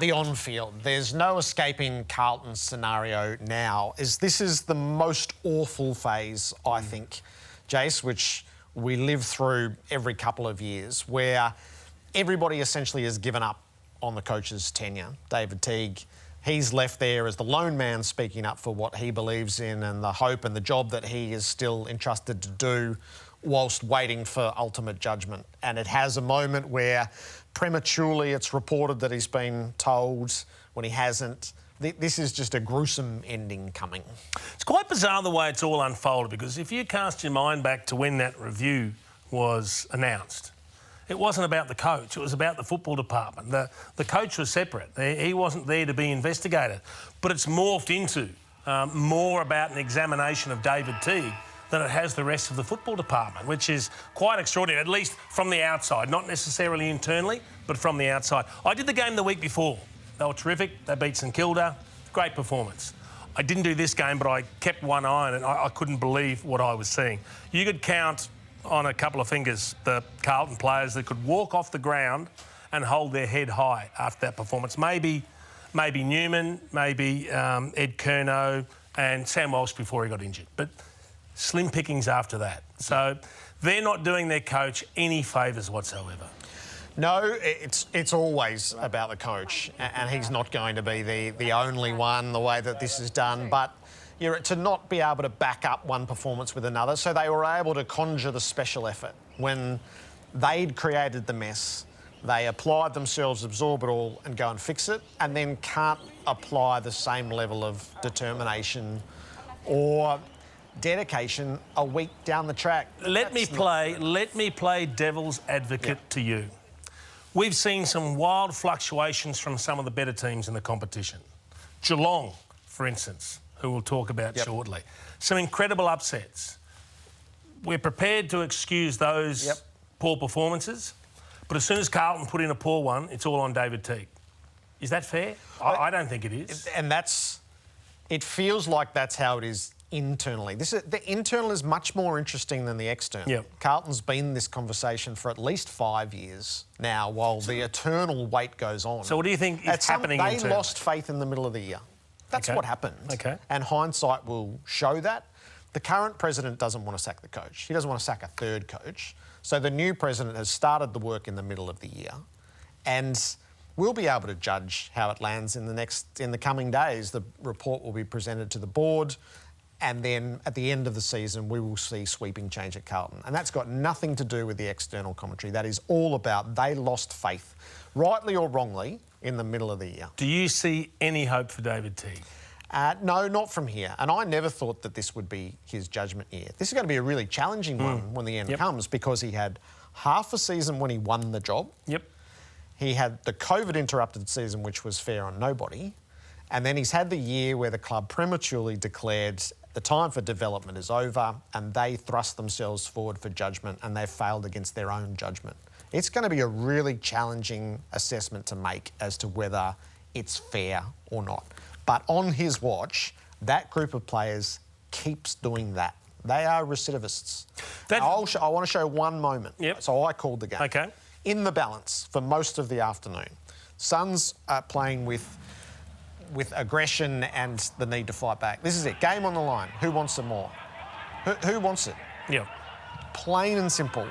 The on-field. There's no escaping Carlton's scenario now. This is the most awful phase, I think, Jace, which we live through every couple of years, where everybody essentially has given up on the coach's tenure. David Teague, he's left there as the lone man speaking up for what he believes in and the hope and the job that he is still entrusted to do whilst waiting for ultimate judgment. And it has a moment where prematurely it's reported that he's been told when he hasn't. This is just a gruesome ending coming. It's quite bizarre the way it's all unfolded, because if you cast your mind back to when that review was announced, it wasn't about the coach, it was about the football department. The coach was separate. He wasn't there to be investigated. But it's morphed into more about an examination of David Teague than it has the rest of the football department, which is quite extraordinary, at least from the outside, not necessarily internally, but from the outside. I did the game the week before. They were terrific. They beat St Kilda. Great performance. I didn't do this game, but I kept one eye on it, and I couldn't believe what I was seeing. You could count on a couple of fingers the Carlton players that could walk off the ground and hold their head high after that performance. Maybe Newman, maybe Ed Curnow and Sam Walsh before he got injured. But slim pickings after that. So they're not doing their coach any favours whatsoever. No, it's always about the coach, and he's not going to be the only one the way that this is done. But to not be able to back up one performance with another, so they were able to conjure the special effort. When they'd created the mess, they applied themselves, absorb it all and go and fix it, and then can't apply the same level of determination or dedication a week down the track. Let me play devil's advocate to you. We've seen some wild fluctuations from some of the better teams in the competition. Geelong, for instance, who we'll talk about shortly. Some incredible upsets. We're prepared to excuse those poor performances, but as soon as Carlton put in a poor one, it's all on David Teague. Is that fair? I don't think it is. And it feels like that's how it is internally. The internal is much more interesting than the external. Yep. Carlton's been in this conversation for at least 5 years now, while the eternal wait goes on. So what do you think is happening internally? They lost faith in the middle of the year. That's what happened. Okay. And hindsight will show that. The current president doesn't want to sack the coach. He doesn't want to sack a third coach. So the new president has started the work in the middle of the year, and we'll be able to judge how it lands in the coming days. The report will be presented to the board, and then at the end of the season, we will see sweeping change at Carlton. And that's got nothing to do with the external commentary. That is all about they lost faith, rightly or wrongly, in the middle of the year. Do you see any hope for David Teague? No, not from here. And I never thought that this would be his judgment year. This is going to be a really challenging one when the end comes, because he had half a season when he won the job. Yep. He had the COVID-interrupted season, which was fair on nobody. And then he's had the year where the club prematurely declared the time for development is over, and they thrust themselves forward for judgment, and they've failed against their own judgment. It's going to be a really challenging assessment to make as to whether it's fair or not. But on his watch, that group of players keeps doing that. They are recidivists. I want to show one moment. Yep. So I called the game. Okay. In the balance for most of the afternoon, Suns are playing with aggression and the need to fight back. This is it. Game on the line. Who wants it more? Who wants it? Yeah. Plain and simple.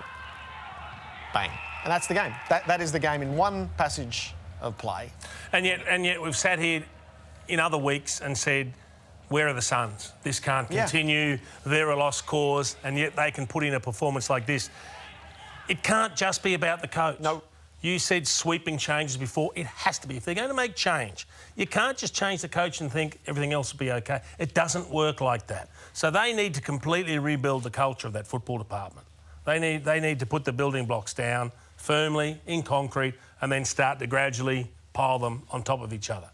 Bang. And that's the game. That is the game in one passage of play. And yet we've sat here in other weeks and said, where are the Suns? This can't continue. They're a lost cause, and yet they can put in a performance like this. It can't just be about the coach. No. You said sweeping changes before. It has to be. If they're going to make change, you can't just change the coach and think everything else will be OK. It doesn't work like that. So they need to completely rebuild the culture of that football department. They need to put the building blocks down firmly, in concrete, and then start to gradually pile them on top of each other.